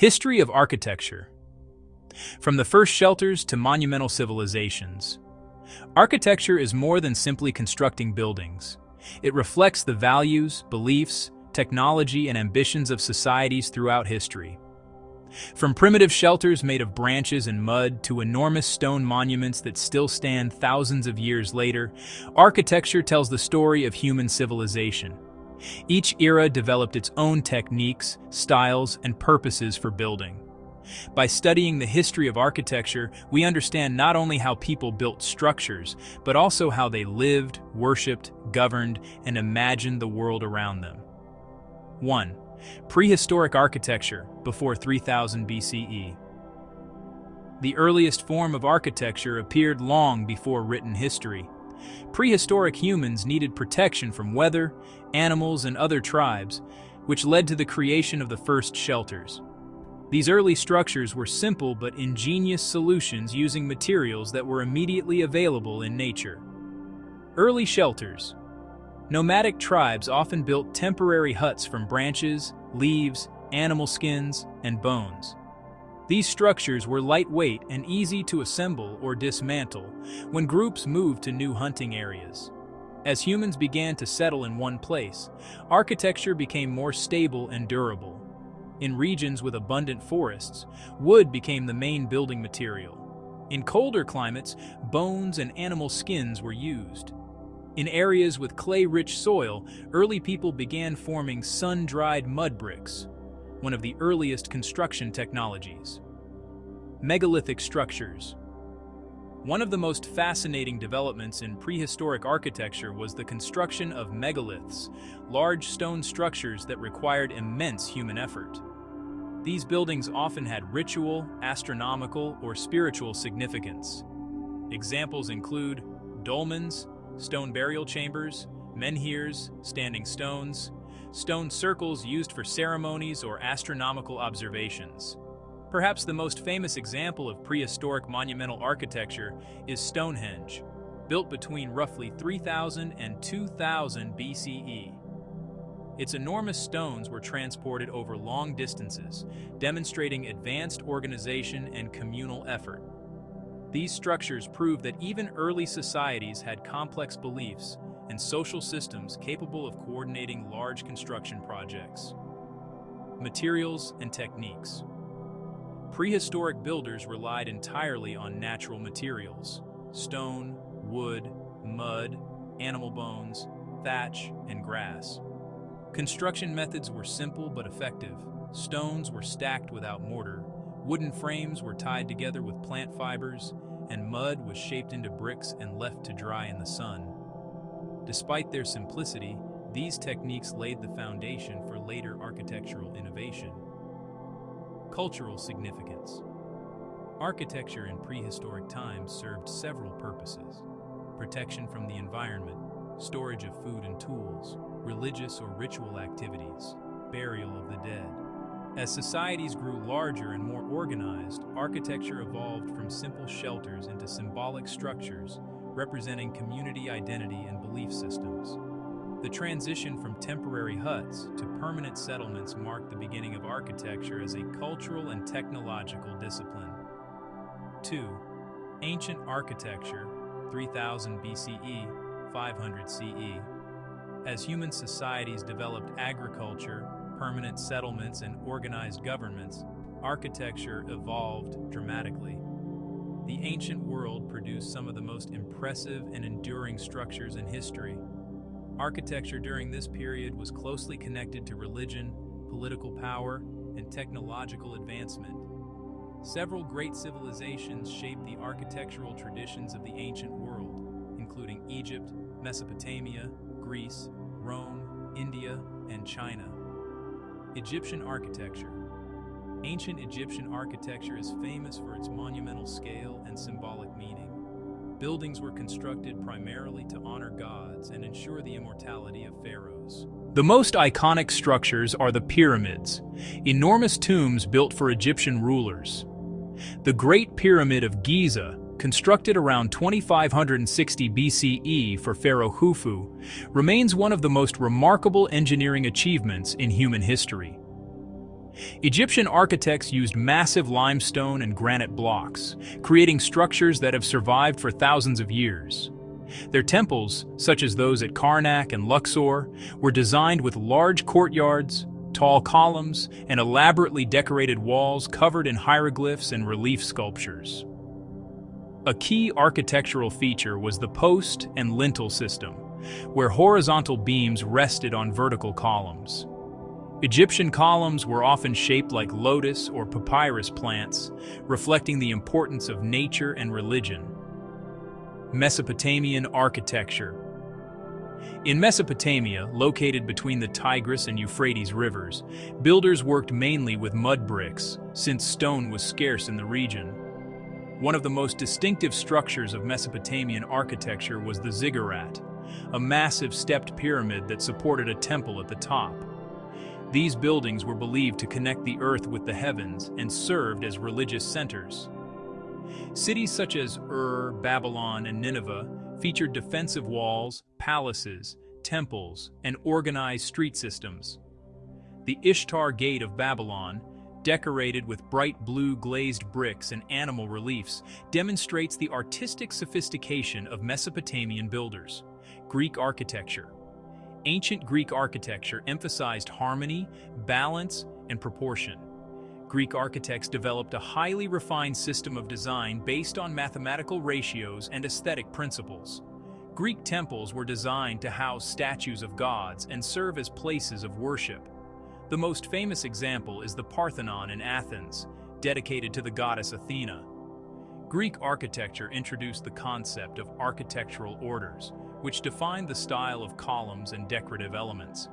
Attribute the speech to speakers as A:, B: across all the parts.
A: History of architecture. From the first shelters to monumental civilizations, architecture is more than simply constructing buildings. It reflects the values, beliefs, technology, and ambitions of societies throughout history. From primitive shelters made of branches and mud to enormous stone monuments that still stand thousands of years later, architecture tells the story of human civilization. Each era developed its own techniques, styles, and purposes for building. By studying the history of architecture, we understand not only how people built structures, but also how they lived, worshipped, governed, and imagined the world around them. 1. Prehistoric architecture, before 3000 BCE. The earliest form of architecture appeared long before written history. Prehistoric humans needed protection from weather, animals, and other tribes, which led to the creation of the first shelters. These early structures were simple but ingenious solutions using materials that were immediately available in nature. Early shelters. Nomadic tribes often built temporary huts from branches, leaves, animal skins, and bones. These structures were lightweight and easy to assemble or dismantle when groups moved to new hunting areas. As humans began to settle in one place, architecture became more stable and durable. In regions with abundant forests, wood became the main building material. In colder climates, bones and animal skins were used. In areas with clay-rich soil, early people began forming sun-dried mud bricks, one of the earliest construction technologies. Megalithic structures. One of the most fascinating developments in prehistoric architecture was the construction of megaliths, large stone structures that required immense human effort. These buildings often had ritual, astronomical, or spiritual significance. Examples include dolmens, stone burial chambers, menhirs, standing stones, stone circles used for ceremonies or astronomical observations. Perhaps the most famous example of prehistoric monumental architecture is Stonehenge, built between roughly 3000 and 2000 BCE. Its enormous stones were transported over long distances, demonstrating advanced organization and communal effort. These structures prove that even early societies had complex beliefs and social systems capable of coordinating large construction projects. Materials and techniques. Prehistoric builders relied entirely on natural materials: stone, wood, mud, animal bones, thatch, and grass. Construction methods were simple but effective. Stones were stacked without mortar, wooden frames were tied together with plant fibers, and mud was shaped into bricks and left to dry in the sun. Despite their simplicity, these techniques laid the foundation for later architectural innovation. Cultural significance. Architecture in prehistoric times served several purposes: protection from the environment, storage of food and tools, religious or ritual activities, burial of the dead. As societies grew larger and more organized, architecture evolved from simple shelters into symbolic structures, representing community identity and belief systems. The transition from temporary huts to permanent settlements marked the beginning of architecture as a cultural and technological discipline. 2. Ancient architecture, 3000 BCE, 500 CE. As human societies developed agriculture, permanent settlements, and organized governments, architecture evolved dramatically. The ancient world produced some of the most impressive and enduring structures in history. Architecture during this period was closely connected to religion, political power, and technological advancement. Several great civilizations shaped the architectural traditions of the ancient world, including Egypt, Mesopotamia, Greece, Rome, India, and China. Egyptian architecture. Ancient Egyptian architecture is famous for its monumental scale and symbolic meaning. Buildings were constructed primarily to honor gods and ensure the immortality of pharaohs. The most iconic structures are the pyramids, enormous tombs built for Egyptian rulers. The Great Pyramid of Giza, constructed around 2560 BCE for Pharaoh Khufu, remains one of the most remarkable engineering achievements in human history. Egyptian architects used massive limestone and granite blocks, creating structures that have survived for thousands of years. Their temples, such as those at Karnak and Luxor, were designed with large courtyards, tall columns, and elaborately decorated walls covered in hieroglyphs and relief sculptures. A key architectural feature was the post and lintel system, where horizontal beams rested on vertical columns. Egyptian columns were often shaped like lotus or papyrus plants, reflecting the importance of nature and religion. Mesopotamian architecture. In Mesopotamia, located between the Tigris and Euphrates rivers, builders worked mainly with mud bricks, since stone was scarce in the region. One of the most distinctive structures of Mesopotamian architecture was the ziggurat, a massive stepped pyramid that supported a temple at the top. These buildings were believed to connect the earth with the heavens and served as religious centers. Cities such as Ur, Babylon, and Nineveh featured defensive walls, palaces, temples, and organized street systems. The Ishtar Gate of Babylon, decorated with bright blue glazed bricks and animal reliefs, demonstrates the artistic sophistication of Mesopotamian builders. Greek architecture. Ancient Greek architecture emphasized harmony, balance, and proportion. Greek architects developed a highly refined system of design based on mathematical ratios and aesthetic principles. Greek temples were designed to house statues of gods and serve as places of worship. The most famous example is the Parthenon in Athens, dedicated to the goddess Athena. Greek architecture introduced the concept of architectural orders, which defined the style of columns and decorative elements.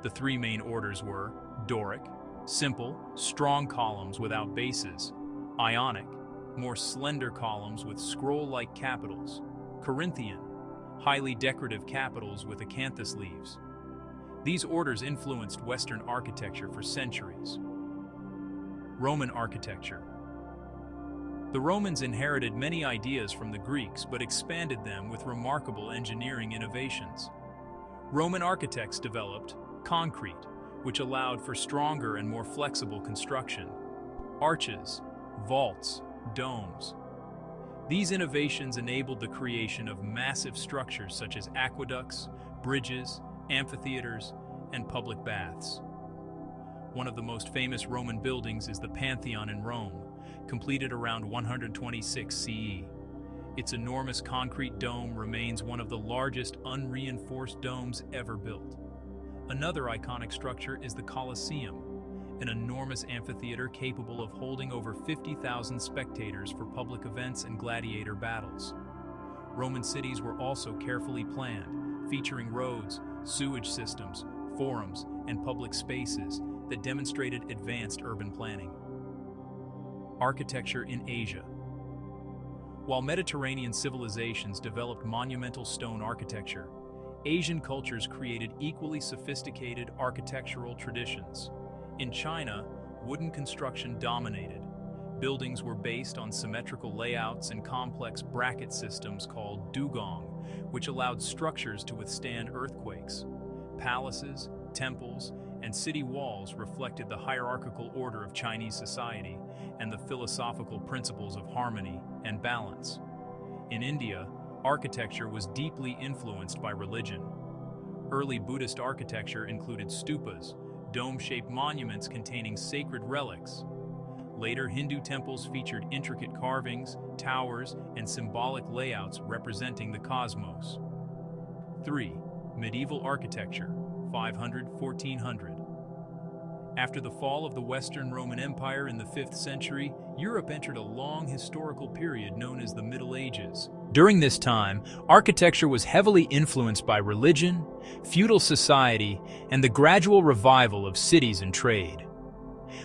A: The three main orders were Doric, simple, strong columns without bases; Ionic, more slender columns with scroll-like capitals; Corinthian, highly decorative capitals with acanthus leaves. These orders influenced Western architecture for centuries. Roman architecture. The Romans inherited many ideas from the Greeks but expanded them with remarkable engineering innovations. Roman architects developed concrete, which allowed for stronger and more flexible construction; arches, vaults, domes. These innovations enabled the creation of massive structures such as aqueducts, bridges, amphitheaters, and public baths. One of the most famous Roman buildings is the Pantheon in Rome, completed around 126 CE. Its enormous concrete dome remains one of the largest unreinforced domes ever built. Another iconic structure is the Colosseum, an enormous amphitheater capable of holding over 50,000 spectators for public events and gladiator battles. Roman cities were also carefully planned, featuring roads, sewage systems, forums, and public spaces that demonstrated advanced urban planning. Architecture in Asia. While Mediterranean civilizations developed monumental stone architecture, Asian cultures created equally sophisticated architectural traditions. In China, wooden construction dominated. Buildings were based on symmetrical layouts and complex bracket systems called dugong, which allowed structures to withstand earthquakes. Palaces, temples, and city walls reflected the hierarchical order of Chinese society and the philosophical principles of harmony and balance. In India, architecture was deeply influenced by religion. Early Buddhist architecture included stupas, dome-shaped monuments containing sacred relics. Later Hindu temples featured intricate carvings, towers, and symbolic layouts representing the cosmos. 3. Medieval architecture, 500–1400. After the fall of the Western Roman Empire in the 5th century, Europe entered a long historical period known as the Middle Ages. During this time, architecture was heavily influenced by religion, feudal society, and the gradual revival of cities and trade.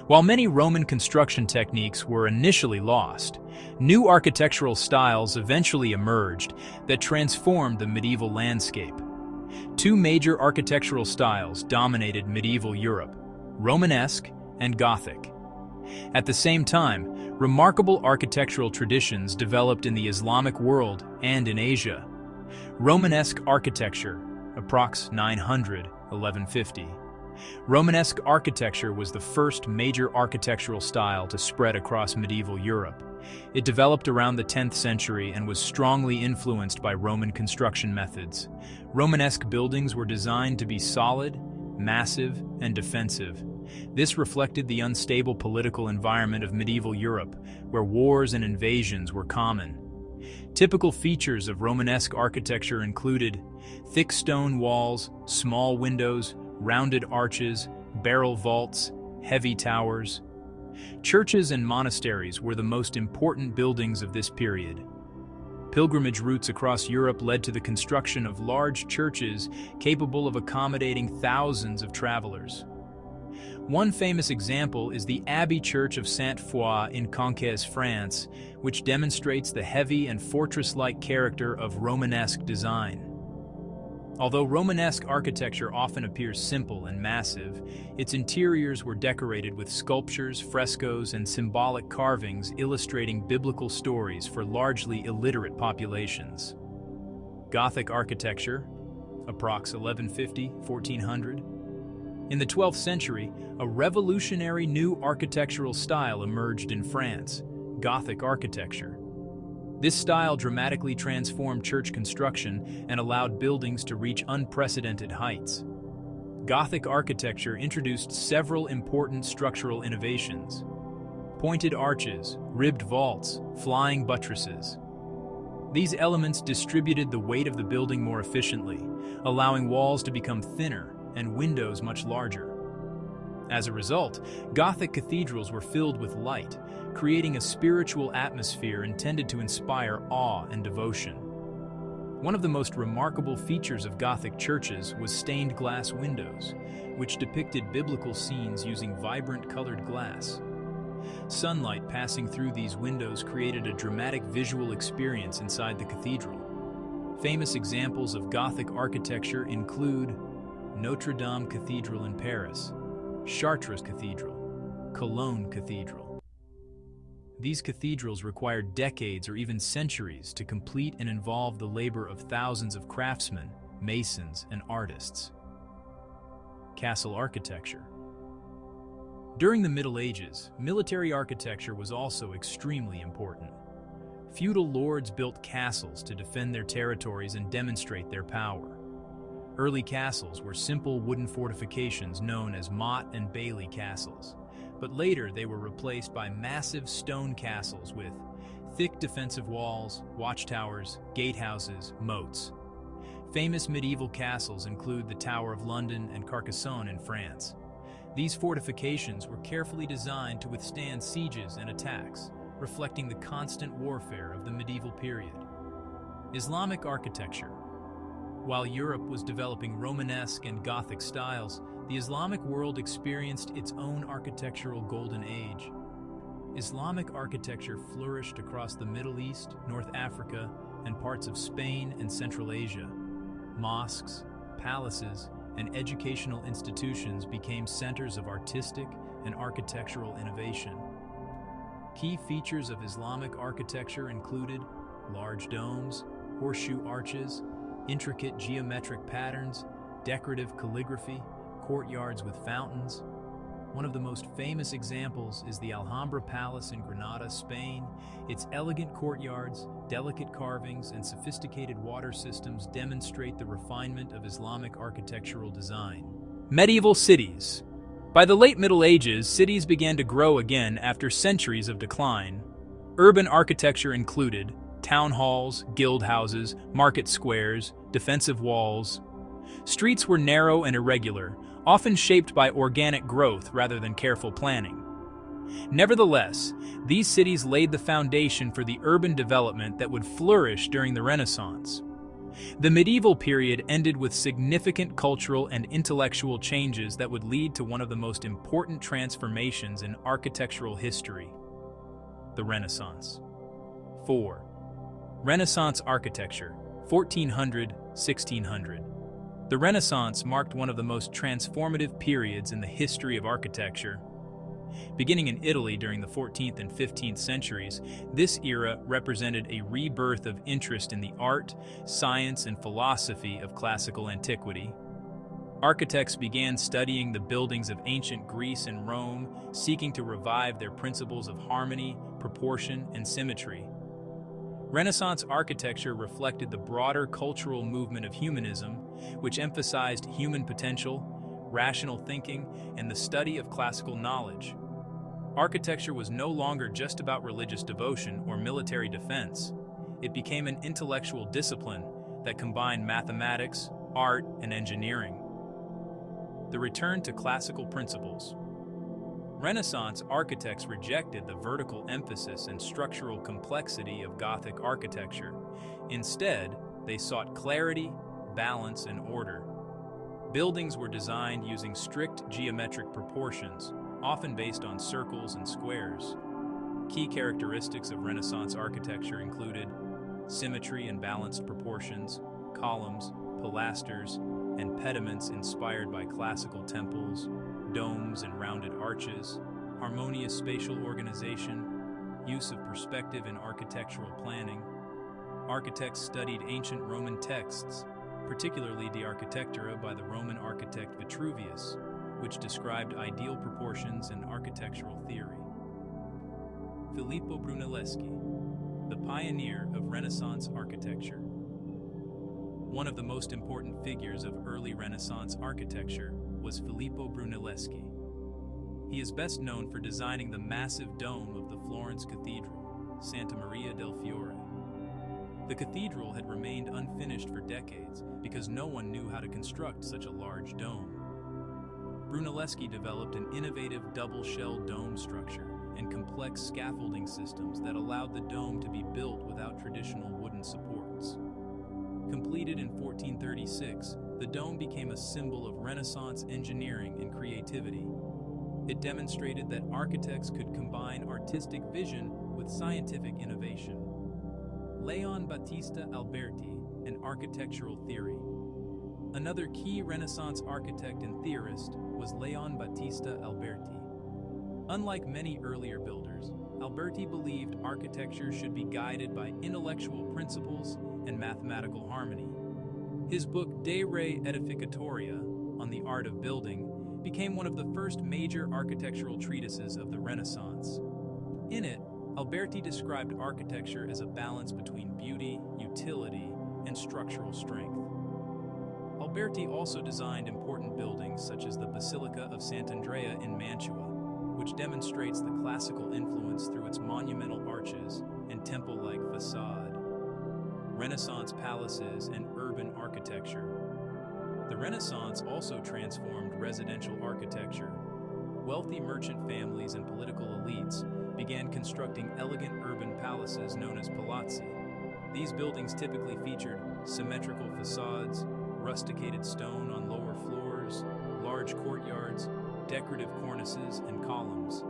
A: While many Roman construction techniques were initially lost, new architectural styles eventually emerged that transformed the medieval landscape. Two major architectural styles dominated medieval Europe: Romanesque and Gothic. At the same time, remarkable architectural traditions developed in the Islamic world and in Asia. Romanesque architecture, approx. 900–1150, Romanesque architecture was the first major architectural style to spread across medieval Europe. It developed around the 10th century and was strongly influenced by Roman construction methods. Romanesque buildings were designed to be solid, massive, and defensive. This reflected the unstable political environment of medieval Europe, where wars and invasions were common. Typical features of Romanesque architecture included thick stone walls, small windows, rounded arches, barrel vaults, heavy towers. Churches and monasteries were the most important buildings of this period. Pilgrimage routes across Europe led to the construction of large churches capable of accommodating thousands of travelers. One famous example is the Abbey Church of Sainte-Foy in Conques, France, which demonstrates the heavy and fortress-like character of Romanesque design. Although Romanesque architecture often appears simple and massive, its interiors were decorated with sculptures, frescoes, and symbolic carvings illustrating biblical stories for largely illiterate populations. Gothic architecture, approx. 1150–1400. In the 12th century, a revolutionary new architectural style emerged in France, Gothic architecture. This style dramatically transformed church construction and allowed buildings to reach unprecedented heights. Gothic architecture introduced several important structural innovations: pointed arches, ribbed vaults, flying buttresses. These elements distributed the weight of the building more efficiently, allowing walls to become thinner and windows much larger. As a result, Gothic cathedrals were filled with light, creating a spiritual atmosphere intended to inspire awe and devotion. One of the most remarkable features of Gothic churches was stained glass windows, which depicted biblical scenes using vibrant colored glass. Sunlight passing through these windows created a dramatic visual experience inside the cathedral. Famous examples of Gothic architecture include Notre Dame Cathedral in Paris, Chartres Cathedral, Cologne Cathedral. These cathedrals required decades or even centuries to complete and involve the labor of thousands of craftsmen, masons, and artists. Castle architecture. During the Middle Ages, military architecture was also extremely important. Feudal lords built castles to defend their territories and demonstrate their power. Early castles were simple wooden fortifications known as motte and bailey castles, but later they were replaced by massive stone castles with thick defensive walls, watchtowers, gatehouses, moats. Famous medieval castles include the Tower of London and Carcassonne in France. These fortifications were carefully designed to withstand sieges and attacks, reflecting the constant warfare of the medieval period. Islamic architecture. While Europe was developing Romanesque and Gothic styles, the Islamic world experienced its own architectural golden age. Islamic architecture flourished across the Middle East, North Africa, and parts of Spain and Central Asia. Mosques, palaces, and educational institutions became centers of artistic and architectural innovation. Key features of Islamic architecture included large domes, horseshoe arches, intricate geometric patterns, decorative calligraphy, courtyards with fountains. One of the most famous examples is the Alhambra Palace in Granada, Spain. Its elegant courtyards, delicate carvings, and sophisticated water systems demonstrate the refinement of Islamic architectural design. Medieval cities. By the late Middle Ages, cities began to grow again after centuries of decline. Urban architecture included town halls, guild houses, market squares, defensive walls. Streets were narrow and irregular, often shaped by organic growth rather than careful planning. Nevertheless, these cities laid the foundation for the urban development that would flourish during the Renaissance. The medieval period ended with significant cultural and intellectual changes that would lead to one of the most important transformations in architectural history: the Renaissance. 4. Renaissance architecture, 1400–1600. The Renaissance marked one of the most transformative periods in the history of architecture. Beginning in Italy during the 14th and 15th centuries, this era represented a rebirth of interest in the art, science, and philosophy of classical antiquity. Architects began studying the buildings of ancient Greece and Rome, seeking to revive their principles of harmony, proportion, and symmetry. Renaissance architecture reflected the broader cultural movement of humanism, which emphasized human potential, rational thinking, and the study of classical knowledge. Architecture was no longer just about religious devotion or military defense. It became an intellectual discipline that combined mathematics, art, and engineering. The return to classical principles. Renaissance architects rejected the vertical emphasis and structural complexity of Gothic architecture. Instead, they sought clarity, balance, and order. Buildings were designed using strict geometric proportions, often based on circles and squares. Key characteristics of Renaissance architecture included symmetry and balanced proportions, columns, pilasters, and pediments inspired by classical temples, domes and rounded arches, harmonious spatial organization, use of perspective in architectural planning. Architects studied ancient Roman texts, particularly De Architectura by the Roman architect Vitruvius, which described ideal proportions and architectural theory. Filippo Brunelleschi, the pioneer of Renaissance architecture. One of the most important figures of early Renaissance architecture was Filippo Brunelleschi. He is best known for designing the massive dome of the Florence Cathedral, Santa Maria del Fiore. The cathedral had remained unfinished for decades because no one knew how to construct such a large dome. Brunelleschi developed an innovative double-shell dome structure and complex scaffolding systems that allowed the dome to be built without traditional wooden supports. Completed in 1436, the dome became a symbol of Renaissance engineering and creativity. It demonstrated that architects could combine artistic vision with scientific innovation. Leon Battista Alberti and architectural theory. Another key Renaissance architect and theorist was Leon Battista Alberti. Unlike many earlier builders, Alberti believed architecture should be guided by intellectual principles and mathematical harmony. His book De Re Edificatoria, on the art of building, became one of the first major architectural treatises of the Renaissance. In it, Alberti described architecture as a balance between beauty, utility, and structural strength. Alberti also designed important buildings such as the Basilica of Sant'Andrea in Mantua, which demonstrates the classical influence through its monumental arches and temple-like facade. Renaissance palaces and urban architecture. The Renaissance also transformed residential architecture. Wealthy merchant families and political elites began constructing elegant urban palaces known as palazzi. These buildings typically featured symmetrical facades, rusticated stone on lower floors, large courtyards, decorative cornices, and columns.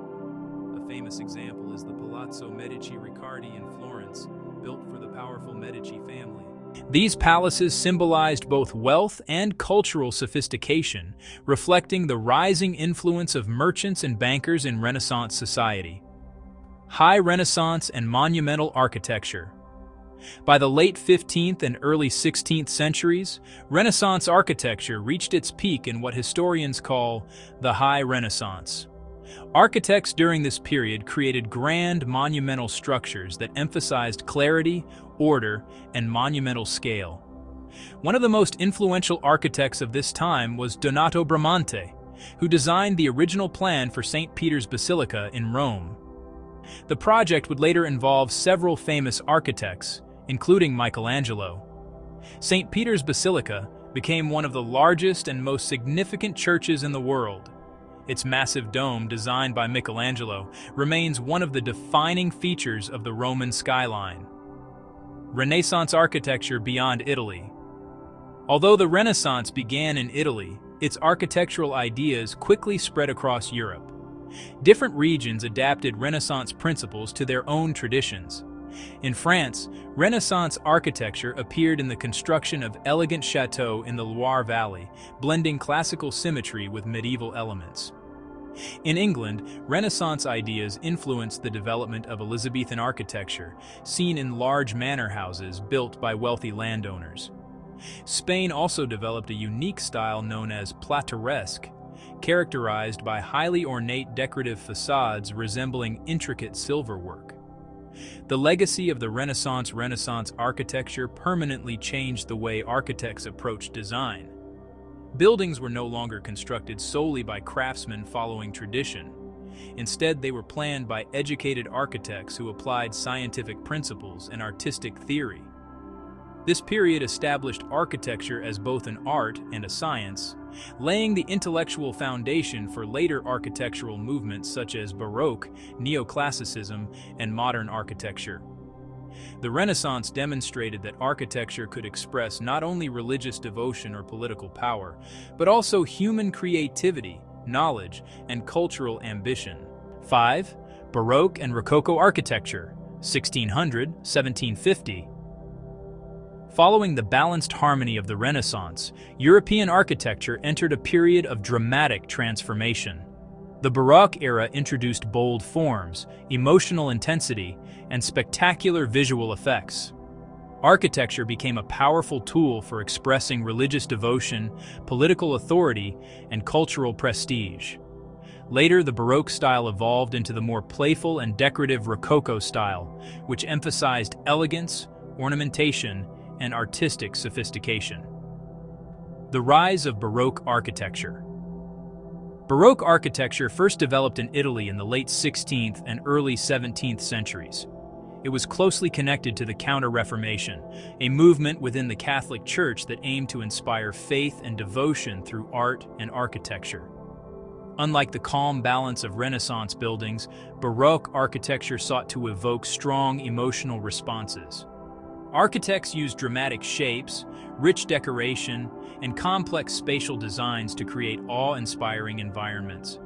A: A famous example is the Palazzo Medici Riccardi in Florence, built for the powerful Medici family. These palaces symbolized both wealth and cultural sophistication, reflecting the rising influence of merchants and bankers in Renaissance society. High Renaissance and monumental architecture. By the late 15th and early 16th centuries, Renaissance architecture reached its peak in what historians call the High Renaissance. Architects during this period created grand monumental structures that emphasized clarity, order, and monumental scale. One of the most influential architects of this time was Donato Bramante, who designed the original plan for St. Peter's Basilica in Rome. The project would later involve several famous architects, including Michelangelo. St. Peter's Basilica became one of the largest and most significant churches in the world. Its massive dome, designed by Michelangelo, remains one of the defining features of the Roman skyline. Renaissance architecture beyond Italy. Although the Renaissance began in Italy, its architectural ideas quickly spread across Europe. Different regions adapted Renaissance principles to their own traditions. In France, Renaissance architecture appeared in the construction of elegant chateaux in the Loire Valley, blending classical symmetry with medieval elements. In England, Renaissance ideas influenced the development of Elizabethan architecture, seen in large manor houses built by wealthy landowners. Spain also developed a unique style known as plateresque, characterized by highly ornate decorative facades resembling intricate silverwork. The legacy of the Renaissance architecture permanently changed the way architects approached design. Buildings were no longer constructed solely by craftsmen following tradition. Instead, they were planned by educated architects who applied scientific principles and artistic theory. This period established architecture as both an art and a science, laying the intellectual foundation for later architectural movements such as Baroque, Neoclassicism, and modern architecture. The Renaissance demonstrated that architecture could express not only religious devotion or political power, but also human creativity, knowledge, and cultural ambition. 5. Baroque and Rococo architecture, 1600–1750. Following the balanced harmony of the Renaissance, European architecture entered a period of dramatic transformation. The Baroque era introduced bold forms, emotional intensity, and spectacular visual effects. Architecture became a powerful tool for expressing religious devotion, political authority, and cultural prestige. Later, the Baroque style evolved into the more playful and decorative Rococo style, which emphasized elegance, ornamentation, and artistic sophistication. The rise of Baroque architecture. Baroque architecture first developed in Italy in the late 16th and early 17th centuries. It was closely connected to the Counter-Reformation, a movement within the Catholic Church that aimed to inspire faith and devotion through art and architecture. Unlike the calm balance of Renaissance buildings, Baroque architecture sought to evoke strong emotional responses. Architects used dramatic shapes, rich decoration, and complex spatial designs to create awe-inspiring environments.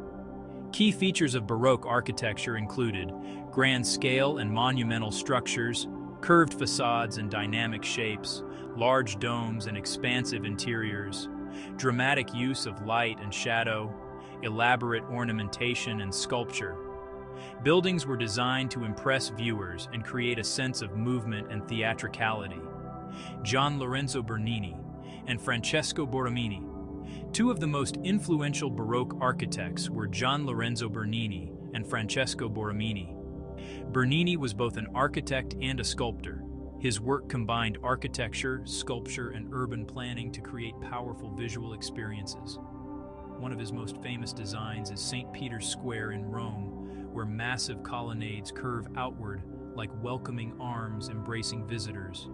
A: Key features of Baroque architecture included grand scale and monumental structures, curved facades and dynamic shapes, large domes and expansive interiors, dramatic use of light and shadow, elaborate ornamentation and sculpture. Buildings were designed to impress viewers and create a sense of movement and theatricality. Gian Lorenzo Bernini and Francesco Borromini. Two of the most influential Baroque architects were Gian Lorenzo Bernini and Francesco Borromini. Bernini was both an architect and a sculptor. His work combined architecture, sculpture, and urban planning to create powerful visual experiences. One of his most famous designs is St. Peter's Square in Rome, where massive colonnades curve outward like welcoming arms embracing visitors.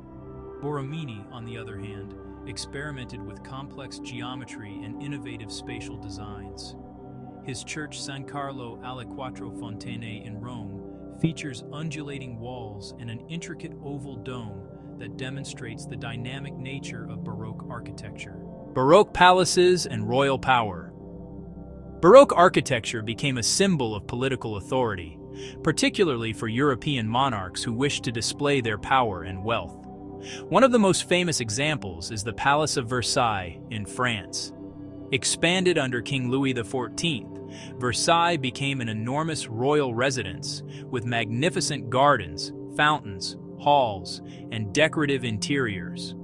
A: Borromini, on the other hand, experimented with complex geometry and innovative spatial designs. His church San Carlo alle Quattro Fontane in Rome features undulating walls and an intricate oval dome that demonstrates the dynamic nature of Baroque architecture. Baroque palaces and royal power. Baroque architecture became a symbol of political authority, particularly for European monarchs who wished to display their power and wealth. One of the most famous examples is the Palace of Versailles in France. Expanded under King Louis XIV, Versailles became an enormous royal residence with magnificent gardens, fountains, halls, and decorative interiors.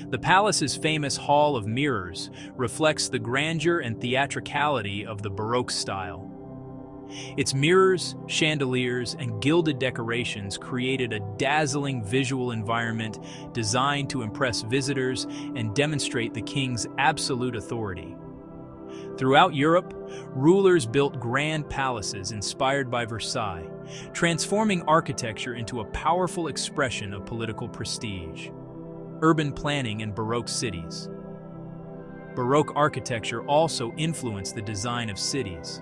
A: The palace's famous Hall of Mirrors reflects the grandeur and theatricality of the Baroque style. Its mirrors, chandeliers, and gilded decorations created a dazzling visual environment designed to impress visitors and demonstrate the king's absolute authority. Throughout Europe, rulers built grand palaces inspired by Versailles, transforming architecture into a powerful expression of political prestige. Urban planning in Baroque cities. Baroque architecture also influenced the design of cities.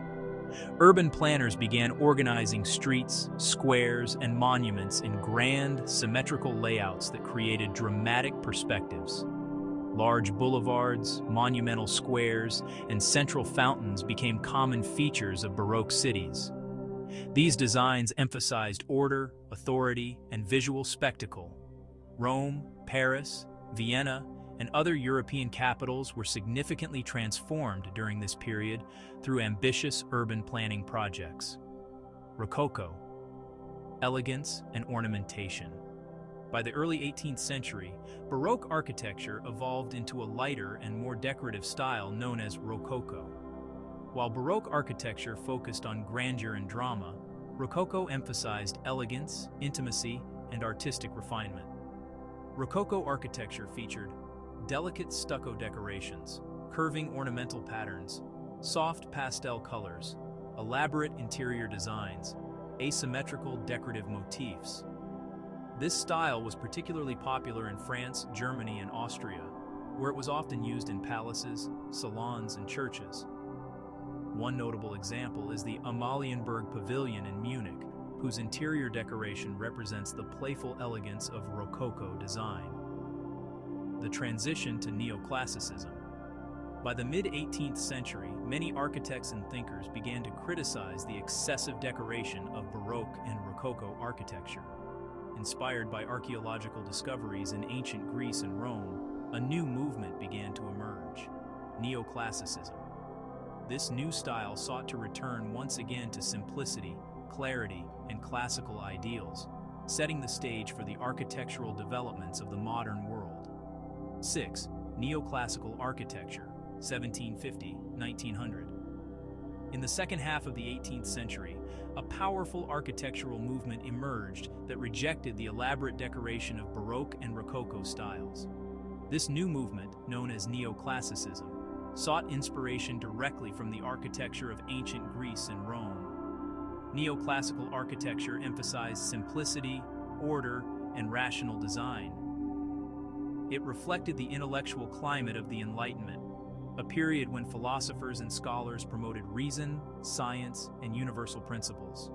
A: Urban planners began organizing streets, squares, and monuments in grand, symmetrical layouts that created dramatic perspectives. Large boulevards, monumental squares, and central fountains became common features of Baroque cities. These designs emphasized order, authority, and visual spectacle. Rome, Paris, Vienna, and other European capitals were significantly transformed during this period through ambitious urban planning projects. Rococo, elegance and ornamentation. By the early 18th century, Baroque architecture evolved into a lighter and more decorative style known as Rococo. While Baroque architecture focused on grandeur and drama, Rococo emphasized elegance, intimacy, and artistic refinement. Rococo architecture featured delicate stucco decorations, curving ornamental patterns, soft pastel colors, elaborate interior designs, asymmetrical decorative motifs. This style was particularly popular in France, Germany, and Austria, where it was often used in palaces, salons, and churches. One notable example is the Amalienburg Pavilion in Munich, whose interior decoration represents the playful elegance of Rococo design. The transition to neoclassicism. By the mid-18th century, many architects and thinkers began to criticize the excessive decoration of Baroque and Rococo architecture. Inspired by archaeological discoveries in ancient Greece and Rome, a new movement began to emerge: neoclassicism. This new style sought to return once again to simplicity, clarity, and classical ideals, setting the stage for the architectural developments of the modern world. 6. Neoclassical architecture, 1750–1900. In the second half of the 18th century, a powerful architectural movement emerged that rejected the elaborate decoration of Baroque and Rococo styles. This new movement, known as neoclassicism, sought inspiration directly from the architecture of ancient Greece and Rome. Neoclassical architecture emphasized simplicity, order, and rational design. It reflected the intellectual climate of the Enlightenment, a period when philosophers and scholars promoted reason, science, and universal principles.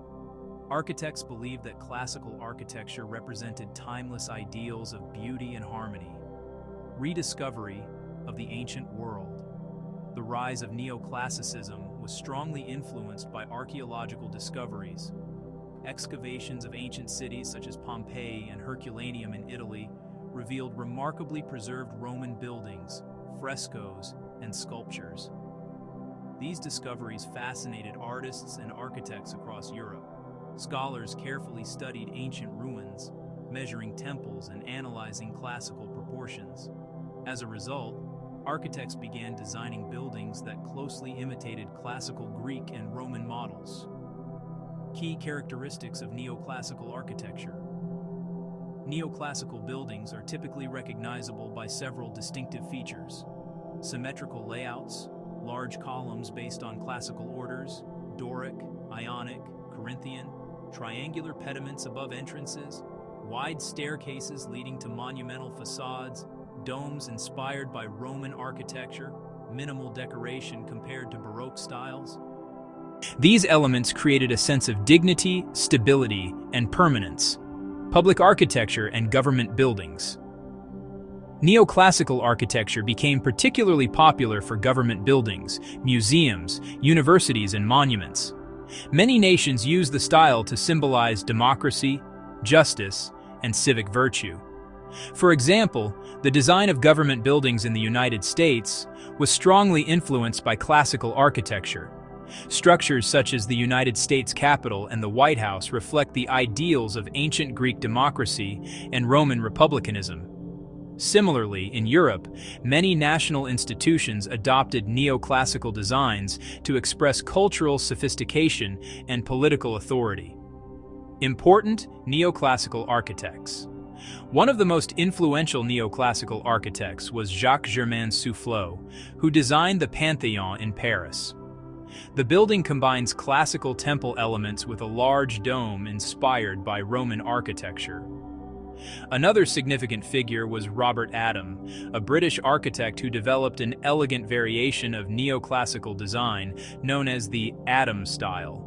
A: Architects believed that classical architecture represented timeless ideals of beauty and harmony. Rediscovery of the ancient world. The rise of neoclassicism was strongly influenced by archaeological discoveries. Excavations of ancient cities such as Pompeii and Herculaneum in Italy revealed remarkably preserved Roman buildings, frescoes, and sculptures. These discoveries fascinated artists and architects across Europe. Scholars carefully studied ancient ruins, measuring temples and analyzing classical proportions. As a result, architects began designing buildings that closely imitated classical Greek and Roman models. Key characteristics of neoclassical architecture. Neoclassical buildings are typically recognizable by several distinctive features: symmetrical layouts, large columns based on classical orders, Doric, Ionic, Corinthian, triangular pediments above entrances, wide staircases leading to monumental facades, domes inspired by Roman architecture, minimal decoration compared to Baroque styles. These elements created a sense of dignity, stability, and permanence. Public architecture and government buildings. Neoclassical architecture became particularly popular for government buildings, museums, universities, and monuments. Many nations use the style to symbolize democracy, justice, and civic virtue. For example, the design of government buildings in the United States was strongly influenced by classical architecture. Structures such as the United States Capitol and the White House reflect the ideals of ancient Greek democracy and Roman republicanism. Similarly, in Europe, many national institutions adopted neoclassical designs to express cultural sophistication and political authority. Important neoclassical architects. One of the most influential neoclassical architects was Jacques-Germain Soufflot, who designed the Panthéon in Paris. The building combines classical temple elements with a large dome inspired by Roman architecture. Another significant figure was Robert Adam, a British architect who developed an elegant variation of neoclassical design known as the Adam style.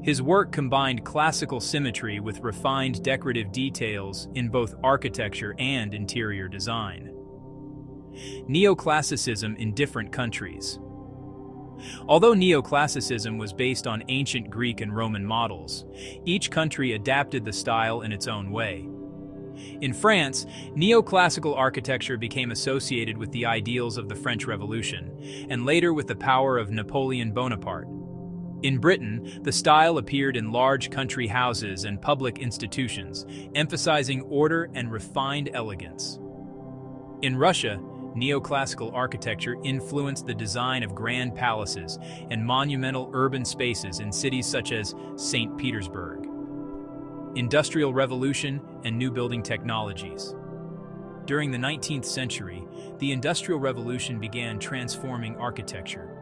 A: His work combined classical symmetry with refined decorative details in both architecture and interior design. Neoclassicism in different countries. Although neoclassicism was based on ancient Greek and Roman models, each country adapted the style in its own way. In France, neoclassical architecture became associated with the ideals of the French Revolution, and later with the power of Napoleon Bonaparte. In Britain, the style appeared in large country houses and public institutions, emphasizing order and refined elegance. In Russia, neoclassical architecture influenced the design of grand palaces and monumental urban spaces in cities such as St. Petersburg. Industrial Revolution and new building technologies. During the 19th century, the Industrial Revolution began transforming architecture.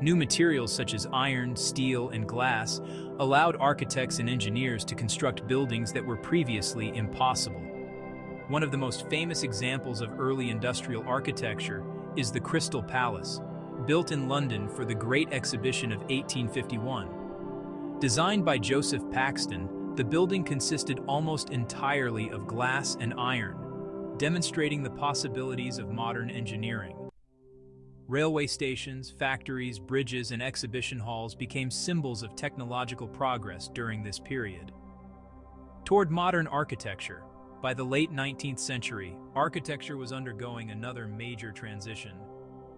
A: New materials such as iron, steel, and glass allowed architects and engineers to construct buildings that were previously impossible. One of the most famous examples of early industrial architecture is the Crystal Palace, built in London for the Great Exhibition of 1851. Designed by Joseph Paxton, the building consisted almost entirely of glass and iron, demonstrating the possibilities of modern engineering. Railway stations, factories, bridges, and exhibition halls became symbols of technological progress during this period. Toward modern architecture, by the late 19th century, architecture was undergoing another major transition.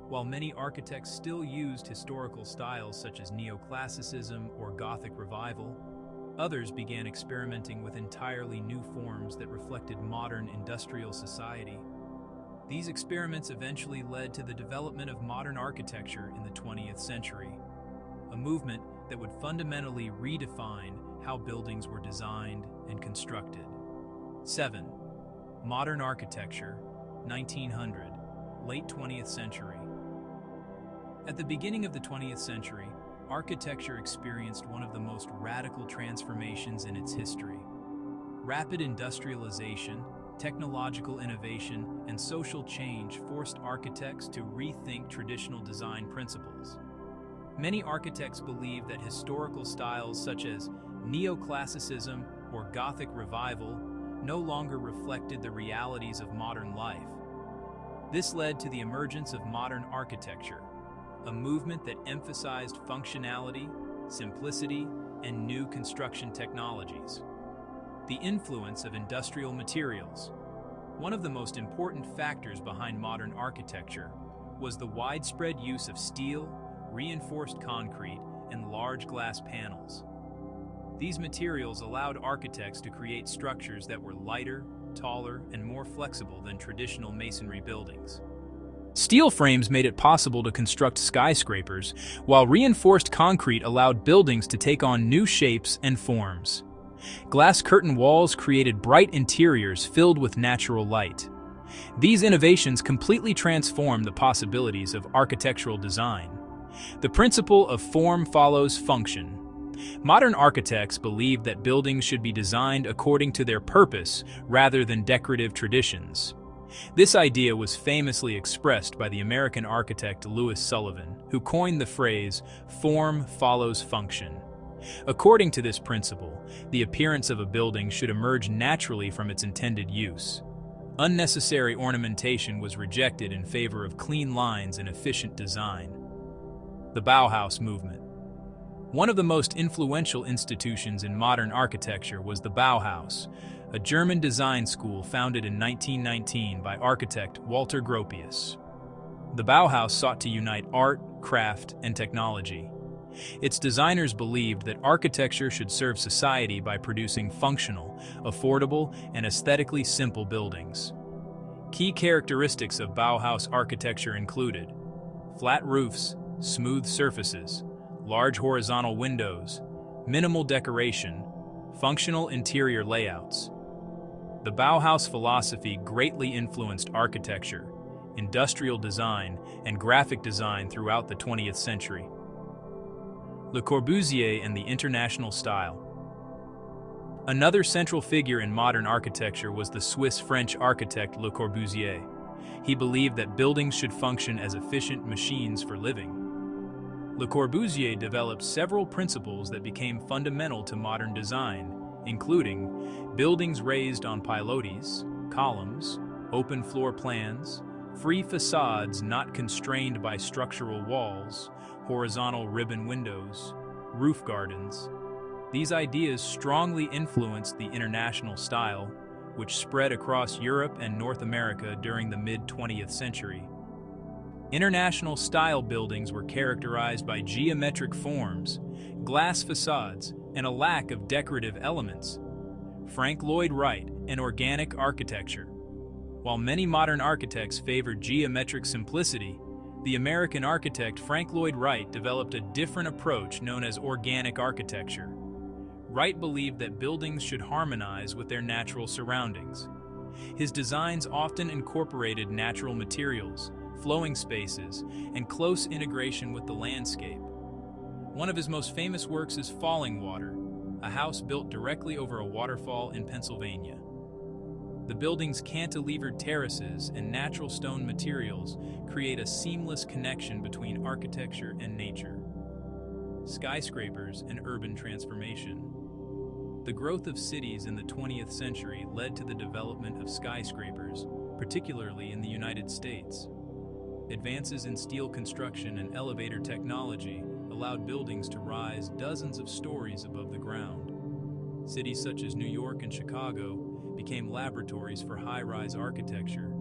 A: While many architects still used historical styles such as neoclassicism or Gothic revival, others began experimenting with entirely new forms that reflected modern industrial society. These experiments eventually led to the development of modern architecture in the 20th century, a movement that would fundamentally redefine how buildings were designed and constructed. 7. Modern architecture, 1900, late 20th century. At the beginning of the 20th century, architecture experienced one of the most radical transformations in its history. Rapid industrialization, technological innovation, and social change forced architects to rethink traditional design principles. Many architects believed that historical styles such as neoclassicism or Gothic revival no longer reflected the realities of modern life. This led to the emergence of modern architecture, a movement that emphasized functionality, simplicity, and new construction technologies. The influence of industrial materials. One of the most important factors behind modern architecture was the widespread use of steel, reinforced concrete, and large glass panels. These materials allowed architects to create structures that were lighter, taller, and more flexible than traditional masonry buildings. Steel frames made it possible to construct skyscrapers, while reinforced concrete allowed buildings to take on new shapes and forms. Glass curtain walls created bright interiors filled with natural light. These innovations completely transformed the possibilities of architectural design. The principle of form follows function. Modern architects believed that buildings should be designed according to their purpose rather than decorative traditions. This idea was famously expressed by the American architect Louis Sullivan, who coined the phrase, "Form follows function." According to this principle, the appearance of a building should emerge naturally from its intended use. Unnecessary ornamentation was rejected in favor of clean lines and efficient design. The Bauhaus movement. One of the most influential institutions in modern architecture was the Bauhaus, a German design school founded in 1919 by architect Walter Gropius. The Bauhaus sought to unite art, craft, and technology. Its designers believed that architecture should serve society by producing functional, affordable, and aesthetically simple buildings. Key characteristics of Bauhaus architecture included flat roofs, smooth surfaces, large horizontal windows, minimal decoration, functional interior layouts. The Bauhaus philosophy greatly influenced architecture, industrial design, and graphic design throughout the 20th century. Le Corbusier and the International Style. Another central figure in modern architecture was the Swiss-French architect Le Corbusier. He believed that buildings should function as efficient machines for living. Le Corbusier developed several principles that became fundamental to modern design, including buildings raised on pilotis, columns, open floor plans, free facades not constrained by structural walls, horizontal ribbon windows, roof gardens. These ideas strongly influenced the international style, which spread across Europe and North America during the mid-20th century. International style buildings were characterized by geometric forms, glass facades, and a lack of decorative elements. Frank Lloyd Wright and organic architecture. While many modern architects favored geometric simplicity, the American architect Frank Lloyd Wright developed a different approach known as organic architecture. Wright believed that buildings should harmonize with their natural surroundings. His designs often incorporated natural materials, flowing spaces, and close integration with the landscape. One of his most famous works is Falling Water, a house built directly over a waterfall in Pennsylvania. The building's cantilevered terraces and natural stone materials create a seamless connection between architecture and nature. Skyscrapers and urban transformation. The growth of cities in the 20th century led to the development of skyscrapers, particularly in the United States. Advances in steel construction and elevator technology allowed buildings to rise dozens of stories above the ground. Cities such as New York and Chicago became laboratories for high-rise architecture.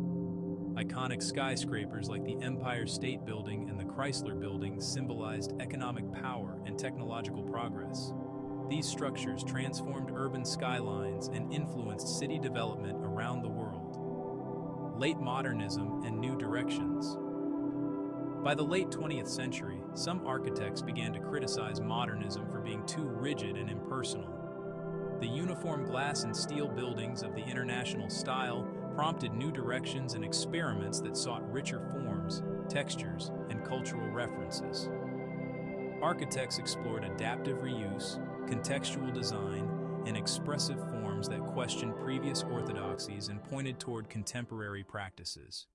A: Iconic skyscrapers like the Empire State Building and the Chrysler Building symbolized economic power and technological progress. These structures transformed urban skylines and influenced city development around the world. Late modernism and new directions. By the late 20th century, some architects began to criticize modernism for being too rigid and impersonal. The uniform glass and steel buildings of the International style prompted new directions and experiments that sought richer forms, textures, and cultural references. Architects explored adaptive reuse, contextual design, and expressive forms that questioned previous orthodoxies and pointed toward contemporary practices.